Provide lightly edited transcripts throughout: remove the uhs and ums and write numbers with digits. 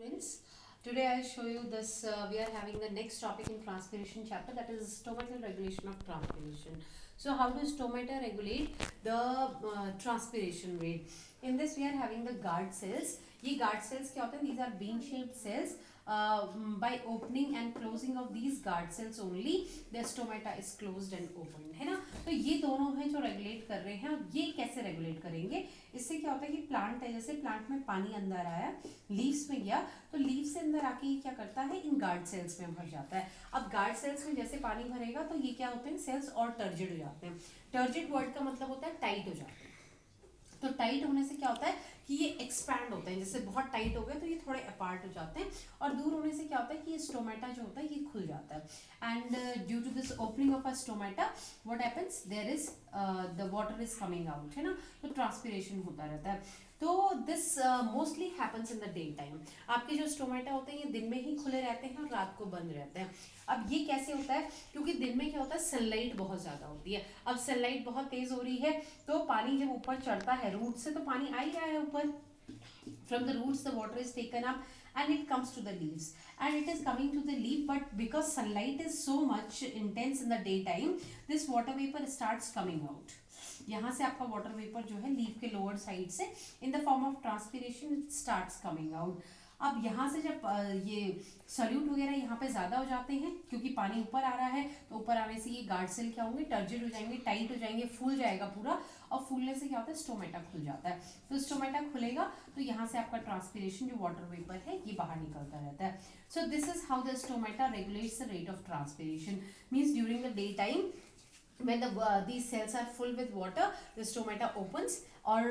Students, today I'll show you this. We are having the next topic in transpiration chapter, that is stomatal regulation of transpiration. So how does stomata regulate the transpiration rate? In this we are having the guard cells. ये guard cells क्या होते हैं? These are bean shaped cells. By opening and closing of these guard cells only, the stomata is closed and opened, है ना? तो ये दोनों हैं जो रेगुलेट कर रहे हैं. और ये कैसे रेगुलेट करेंगे? इससे क्या होता है कि प्लांट है, जैसे प्लांट में पानी अंदर आया, लीव्स में गया, तो लीव से अंदर आके ये क्या करता है, इन गार्ड सेल्स में भर जाता है. अब गार्ड सेल्स में जैसे पानी भरेगा तो ये क्या होते हैं, सेल्स और टर्जिड हो जाते हैं. टर्जिड वर्ड का मतलब होता है टाइट हो जाते हैं. तो टाइट होने से क्या होता है कि ये एक्सपैंड होते हैं, जैसे बहुत टाइट हो गए तो ये थोड़े अपार्ट हो जाते हैं. और दूर होने से क्या होता है कि ये स्टोमेटा जो होता है ये खुल जाता है. And due to this opening of a stomata what happens, there is the water is coming out, है ना. तो ट्रांसपिरेशन होता रहता है. तो this mostly happens in the day time. आपके जो स्टोमेटा होते हैं ये दिन में ही खुले रहते हैं और रात को बंद रहते हैं. अब ये कैसे होता है, क्योंकि दिन में क्या होता है, सनलाइट बहुत ज़्यादा होती है. अब सनलाइट बहुत तेज़ हो रही है तो पानी जब ऊपर चढ़ता है, रूट से तो पानी आ ही रहा है ऊपर. From the roots the water is taken up and it comes to the leaves, and it is coming to the leaf, but because sunlight is so much intense in the daytime, this water vapor starts coming out. यहाँ से आपका water vapour जो है leaf के lower side से in the form of transpiration it starts coming out. अब यहाँ से जब ये सॉल्यूट वगैरह यहाँ पे ज़्यादा हो जाते हैं, क्योंकि पानी ऊपर आ रहा है, तो ऊपर आने से ये गार्ड सेल क्या होंगे, टर्जिड हो जाएंगे, टाइट हो जाएंगे, फूल जाएगा पूरा. और फूलने से क्या होता है, स्टोमेटा खुल जाता है. तो स्टोमेटा खुलेगा तो यहाँ से आपका ट्रांसपिरेशन जो वाटर वेपर है ये बाहर निकलता रहता है. सो this is how the stomata regulates the rate of transpiration. Means during the day time when these cells are full with water, the stomata opens, और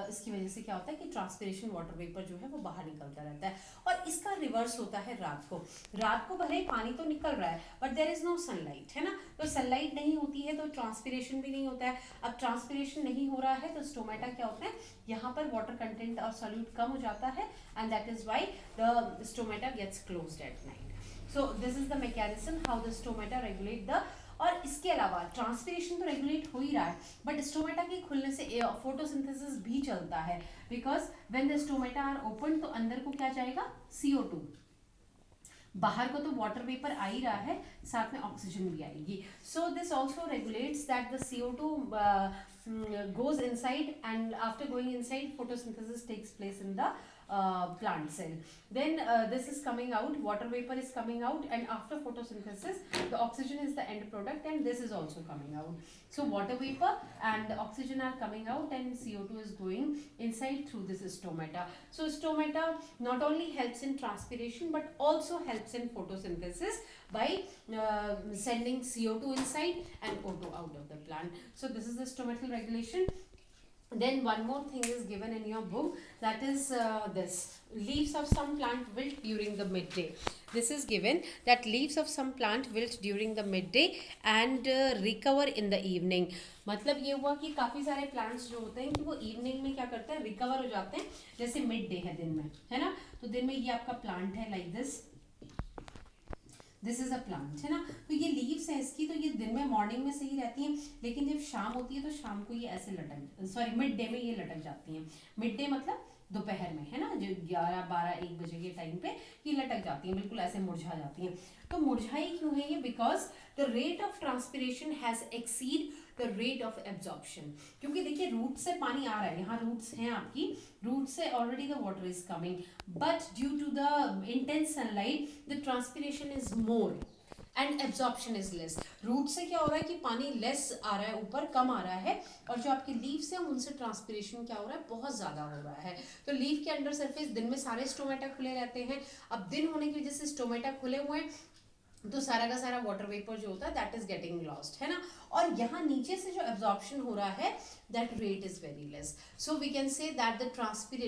इसकी वजह से क्या होता है कि ट्रांसपिरेशन वाटर वेपर जो है वो बाहर निकलता रहता है. और इसका रिवर्स होता है रात को. रात को भले पानी तो निकल रहा है but there is no sunlight, है ना. तो सनलाइट नहीं होती है तो ट्रांसपिरेशन भी नहीं होता है. अब ट्रांसपिरेशन नहीं हो रहा है तो स्टोमेटा क्या होता है, यहाँ पर वाटर कंटेंट और सॉल्यूट कम हो जाता है, and that is why the stomata gets closed at night. So this is the mechanism how the stomata regulate the. और इसके अलावा ट्रांसपिरेशन तो रेगुलेट हो ही रहा है, बट स्टोमेटा के खुलने से फोटोसिंथेसिस भी चलता है. Because when the stomata are open तो अंदर को क्या जाएगा, CO2. बाहर को तो वाटर वेपर आ ही रहा है, साथ में ऑक्सीजन भी आएगी. So this also regulates that the CO2 goes inside, and after going inside photosynthesis takes place in the plant cell. Then this is coming out, water vapor is coming out, and after photosynthesis the oxygen is the end product, and this is also coming out. So water vapor and the oxygen are coming out, and CO2 is going inside through this stomata. So stomata not only helps in transpiration but also helps in photosynthesis by sending CO2 inside and O2 out of the plant. So this is the stomatal regulation. Then one more thing is given in your book, that is this leaves of some plant wilt during the midday. This is given that leaves of some plant wilt during the midday and recover in the evening. मतलब ये हुआ कि काफ़ी सारे plants जो होते हैं कि वो इवनिंग में क्या करते हैं, रिकवर हो जाते हैं. जैसे मिड डे है दिन में, है ना, तो दिन में ये आपका प्लांट है like this is a plant, है ना. तो ये लीव्स है इसकी, तो ये दिन में मॉर्निंग में सही रहती हैं, लेकिन जब शाम होती है तो शाम को ये ऐसे लटक, सॉरी मिड डे में ये लटक जाती हैं. मिड डे मतलब दोपहर में, है ना, जो 11, 12, 1 बजे के टाइम पे ये लटक जाती हैं, बिल्कुल ऐसे मुरझा जाती हैं. तो मुरझाई क्यों है ये, because the rate of transpiration has exceed the rate of absorption. क्योंकि देखिए रूट से पानी आ रहा है, यहाँ रूट्स हैं आपकी, रूट से already the water is coming, but due to the intense sunlight the transpiration is more and absorption is less. Root से क्या हो रहा है कि पानी लेस आ रहा है, ऊपर कम आ रहा है, और जो आपके लीव्स हैं उनसे ट्रांसपिरेशन क्या हो रहा है, बहुत ज़्यादा हो रहा है. तो लीफ के अंडर सरफेस दिन में सारे स्टोमेटा खुले रहते हैं. अब दिन होने की वजह से स्टोमेटा खुले हुए हैं तो सारा का सारा वाटर वेपर जो होता है दैट इज गेटिंग लॉस्ट, है ना. और यहाँ नीचे से जो एब्जॉर्प्शन हो रहा है that rate is very less. So we can say that the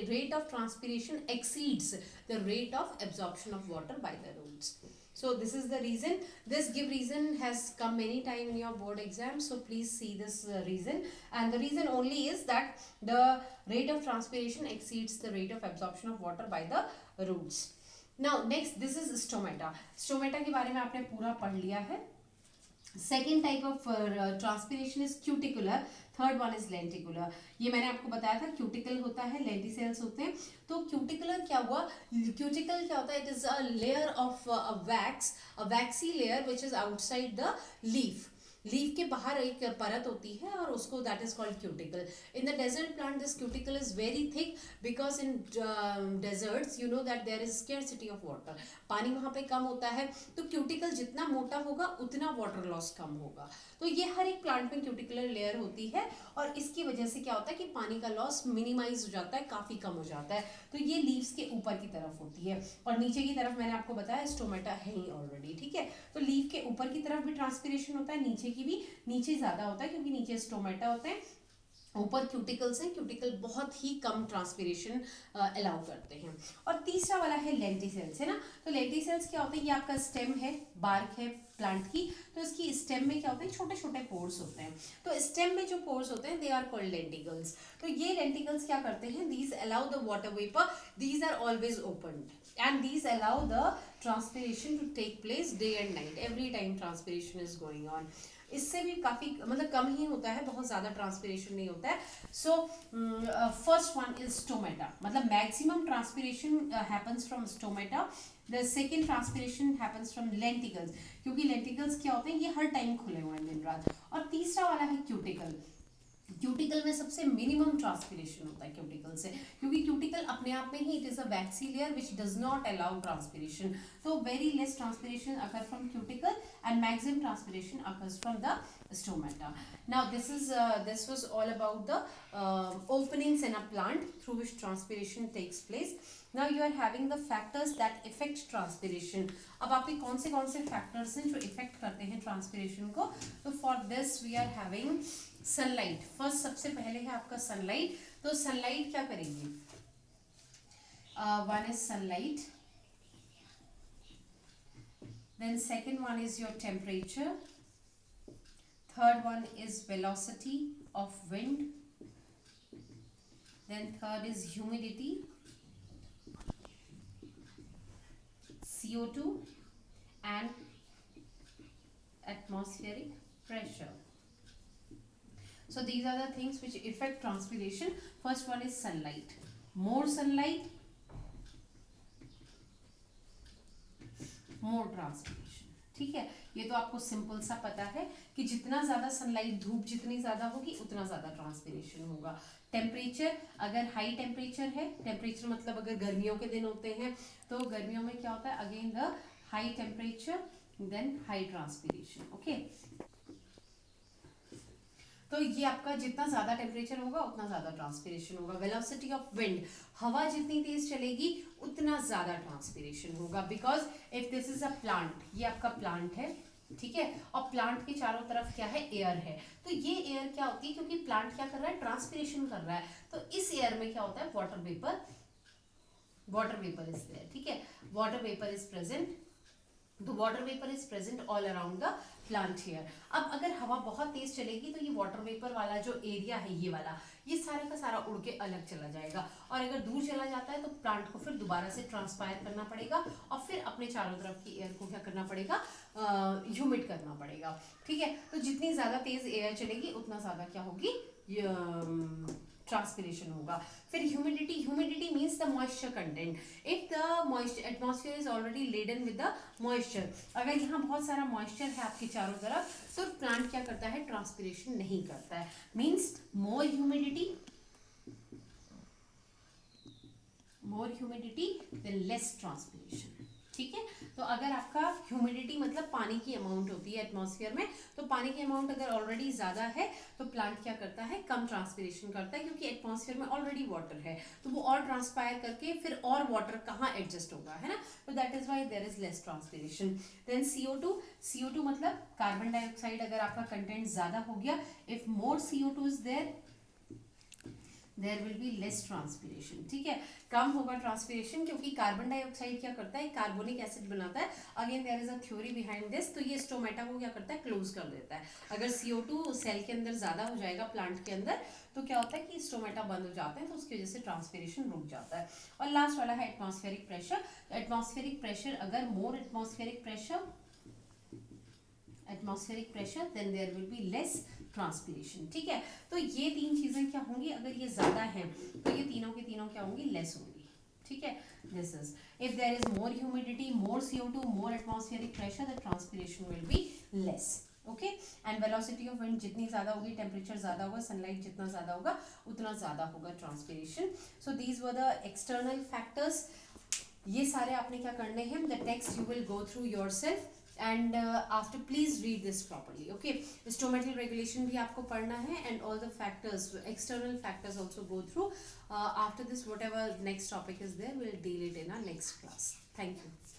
rate of transpiration exceeds the rate of absorption of water by the roots. So this is the reason. This give reason has come many time in your board exam, so please see this reason, and the reason only is that the rate of transpiration exceeds the rate of absorption of water by the roots. Now next this is stomata. Stomata के बारे में आपने पूरा पढ़ लिया है. Second type of transpiration is cuticular, third one is lenticular. ये मैंने आपको बताया था, क्यूटिकल होता है, लेंटिसेल्स होते हैं। तो क्यूटिकुलर क्या हुआ, क्यूटिकल क्या होता है, it is a layer of a wax, a waxy layer which is outside the leaf. Leaf के बाहर एक परत होती है और उसको that is called cuticle. In the desert plant this cuticle is very thick because in deserts you know that there is scarcity of water, पानी वहाँ पे कम होता है, तो क्यूटिकल जितना मोटा होगा उतना वाटर लॉस कम होगा। तो ये हर एक प्लांट में क्यूटिकुलर लेयर होती है और इसकी वजह से क्या होता है कि पानी का लॉस मिनिमाइज हो जाता है, काफ़ी कम हो जाता है। तो ये लीव्स के ऊपर की तरफ होती है और नीचे की तरफ मैंने आपको बताया स्टोमेटा है ही ऑलरेडी, ठीक है। तो लीव के ऊपर की तरफ भी ट्रांसपिरेशन होता है, नीचे की भी, नीचे ज़्यादा होता है क्योंकि नीचे स्टोमेटा होते हैं, ऊपर क्यूटिकल्स हैं। क्यूटिकल बहुत ही कम ट्रांसपिरेशन अलाउ करते हैं। और तीसरा वाला है लेंटिसेल्स, है ना। तो लेंटिसेल्स क्या होते हैं, ये आपका स्टेम है, बार्क है प्लांट की, तो इसकी स्टेम में क्या होते हैं, छोटे छोटे पोर्स होते हैं। तो स्टेम में जो पोर्स होते हैं दे आर कॉल्ड लेंटिकल्स। तो ये लेंटिकल्स क्या करते हैं, these allow the water vapour, these are always opened and these allow the transpiration to take place day and night, every time transpiration is going on। इससे भी काफ़ी मतलब कम ही होता है, बहुत ज़्यादा ट्रांसपिरेशन नहीं होता है। So first one is stomata, मतलब maximum transpiration happens from stomata. The second transpiration happens from lenticels, क्योंकि लेंटिकल्स क्या होते हैं, ये हर टाइम खुले हुए हैं दिन रात। और तीसरा वाला है क्यूटिकल। क्यूटिकल में सबसे मिनिमम ट्रांसपिरेशन होता है क्यूटिकल से, क्योंकि क्यूटिकल अपने आप में ही it is a waxy layer which does not allow transpiration. तो very less transpiration occur from cuticle and maximum transpiration occurs from the stomata. Now this was all about the openings in a plant through which transpiration takes place. Now you are having the factors that affect transpiration. अब आपके कौन से factors हैं जो affect करते हैं transpiration को। तो for this we are having sunlight. First सबसे पहले है आपका सनलाइट। तो सनलाइट क्या करेगी, one is sunlight, then second one is your temperature, third one is velocity of wind, then third is humidity, CO2 and atmospheric pressure. So these are the things which affect transpiration. First one is sunlight. More sunlight, more transpiration. ठीक है, ये तो आपको simple सा पता है कि जितना ज़्यादा सनलाइट, धूप जितनी ज़्यादा होगी उतना ज़्यादा ट्रांसपिरेशन होगा। टेम्परेचर, अगर हाई टेम्परेचर है, टेम्परेचर मतलब अगर गर्मियों के दिन होते हैं तो गर्मियों में क्या होता है, again the high temperature then high transpiration. Okay, तो ये आपका जितना ज़्यादा टेम्परेचर होगा उतना ज़्यादा ट्रांसपिरेशन होगा। वेलोसिटी ऑफ विंड, हवा जितनी तेज चलेगी उतना ज़्यादा ट्रांसपिरेशन होगा, because if this is a plant, ये आपका प्लांट है, ठीक है, और प्लांट के चारों तरफ क्या है, एयर है। तो ये एयर क्या होती है, क्योंकि प्लांट क्या कर रहा है, ट्रांसपिरेशन कर रहा है, तो इस एयर में क्या होता है, water vapour, water vapour is there, ठीक है, वाटर वेपर इज प्रेजेंट। तो water vapour is present all around the plant here. अब अगर हवा बहुत तेज चलेगी तो ये वाटर वेपर वाला जो एरिया है, ये वाला, ये सारा का सारा उड़ के अलग चला जाएगा, और अगर दूर चला जाता है तो प्लांट को फिर दोबारा से ट्रांसपायर करना पड़ेगा और फिर अपने चारों तरफ की एयर को क्या करना पड़ेगा, ह्यूमिड करना पड़ेगा, ठीक है। तो जितनी ज़्यादा तेज एयर चलेगी उतना ज़्यादा क्या होगी, ट्रांसपिरेशन होगा। फिर humidity, humidity means the moisture content. If the moisture atmosphere is already laden with the moisture, अगर यहाँ बहुत सारा मॉइस्चर है आपके चारों तरफ तो प्लांट क्या करता है, ट्रांसपिरेशन नहीं करता है। Means more humidity than less transpiration, ठीक है। तो अगर आपका ह्यूमिडिटी मतलब पानी की अमाउंट होती है एटमॉस्फेयर में, तो पानी की अमाउंट अगर ऑलरेडी ज़्यादा है तो प्लांट क्या करता है, कम ट्रांसपिरेशन करता है, क्योंकि एटमॉस्फेयर में ऑलरेडी वाटर है, तो वो और ट्रांसपायर करके फिर और वाटर कहाँ एडजस्ट होगा, है ना। तो that is why there is less transpiration. Then CO2 मतलब कार्बन डाइऑक्साइड, अगर आपका कंटेंट ज़्यादा हो गया, if more CO2 is there will be less transpiration, ठीक है, कम होगा ट्रांसपिरेशन, क्योंकि कार्बन डाइऑक्साइड क्या करता है, कार्बोनिक एसिड बनाता है। Again there is a theory behind this. तो ये स्टोमेटा को क्या करता है, क्लोज कर देता है। अगर CO2 सेल के अंदर ज़्यादा हो जाएगा प्लांट के अंदर तो क्या होता है कि स्टोमेटा बंद हो जाते हैं, तो उसकी वजह से ट्रांसपिरेशन रुक जाता है। और लास्ट वाला है एटमॉस्फेरिक प्रेशर। एटमॉस्फेरिक प्रेशर, अगर more atmospheric pressure atmospheric pressure, then there will be less transpiration. ठीक है, तो ये तीन चीजें क्या होंगी, अगर ये ज्यादा है तो ये तीनों की तीनों क्या होंगी, लेस होंगी. ठीक है, this is if there is more humidity, more CO2, more atmospheric pressure, the transpiration will be less. Okay, and velocity of wind जितनी ज़्यादा होगी, temperature ज़्यादा होगा, sunlight जितना ज़्यादा होगा उतना ज़्यादा होगा transpiration. So these were the external factors. ये सारे आपने क्या करने हैं, the text you will go through yourself and after please read this properly. Okay, stomatal regulation भी आपको पढ़ना है and all the factors, external factors also go through. After this whatever next topic is there we'll deal it in our next class. Thank you.